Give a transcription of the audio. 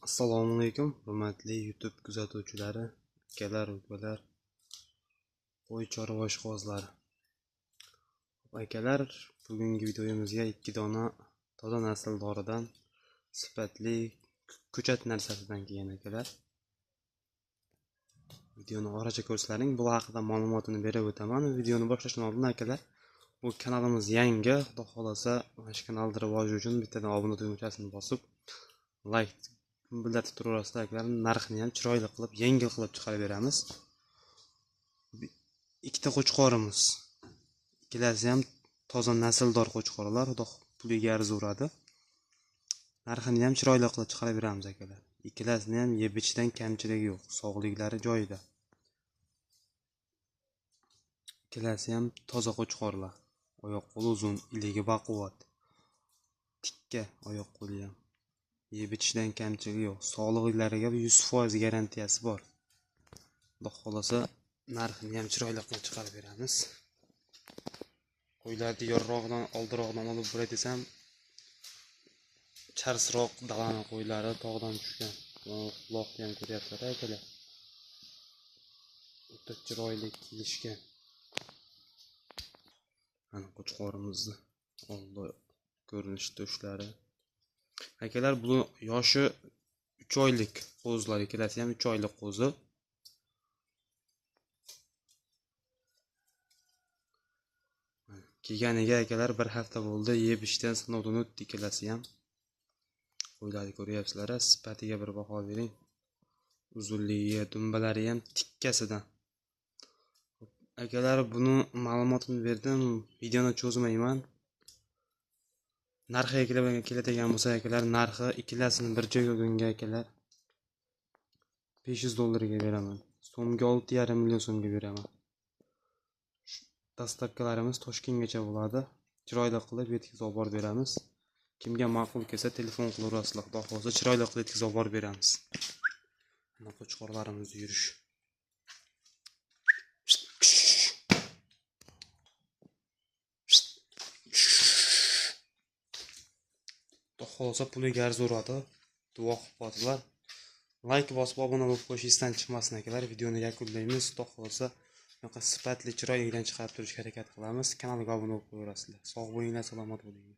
Assalomu alaykum, hurmatli YouTube kuzatuvchilari, akalar, ukalar, qo'y chorva ishqibozlari. Akalar, bugungi videomizga 2 dona toza nasldoridan sifatli ko'chat narsasidan kelgan akalar. Videoni oracha ko'rsaling, bu haqida ma'lumotini berib o'taman. Videoni boshlashdan oldin akalar, bu kanalimiz yangi, xudo xolasa mana shu kanalni rivoji uchun bittadan obuna tugmachasini bosib, like bildirib turaverasizlar akalar. Narxini ham chiroyli qilib, yengil qilib chiqarib beramiz. Ikkita qo'chqorimiz. Ikkilasi ham toza nasldor qo'chqorlar, xudo puliga arzuradi. Narxini ham chiroyli qilib chiqarib beramiz akalar. Ikkilasini ham yeb-ichdan kamchiligi yo'q, sog'liklari joyida. Ikkalasi ham toza qo'chqorlar. Oyoq qo'li uzun, iligi baquvvat. Tikka oyoq qo'li ham. Yeb-ichdan kamchiligi yo'q. Sog'liklariga 100% garantiyasi bor. Xudo xolasa narxini ham chiroyli qilib chiqarib beramiz. Qo'ylarni yorroqdan, oldiroqdan olib buray desam, charsroq dalani qo'ylari tog'dan tushgan. Quloqni ham ko'ryapsizlar akalar. O'ta chiroyli kelishgan. Mana qo'chqorimizni oldi ko'rinish toshlari. Akalar, bu yoshi 3 oylik qo'zilar, ikkalasi ham 3 oylik qo'zi. Kelganiga akalar 1 hafta bo'ldi, yeb-ichdan sinovdan o'tdi ikkalasi ham. Qo'ylarni ko'ryapsizlar, sifatiga bir baho bering. Uzunligiga, dumbalari ham tikkasidan. Akalar, buni ma'lumotini berdim, videoni cho'zmayman. Narxiga keladigan bo'lsa akalar, narxi ikkalasini bir joyga olgunga akalar $500 beraman. So'mga 6,5 million so'mga beraman. Dastavkalarimiz Toshkentgacha bo'ladi. Chiroyli qilib yetkazib olib borib beramiz. Kimga ma'qul kelsa telefon qilaverasizlar. Xudo xolasa chiroyli qilib yetkazib olib borib beramiz. Mana qo'chqorlarimiz yurish. Xudo xolasa puliga arzuradi. Duo qilib qo'yinglar. Like bosib obuna bo'lib qo'yish esdan chiqmasin akalar. Videoni yakunlaymiz. Xudo xolasa sifatli chiroylidan chiqarib turishga harakat qilamiz. Kanalga obuna bo'lib qo'yaverasizlar. Sog' bo'linglar, salomat bo'linglar.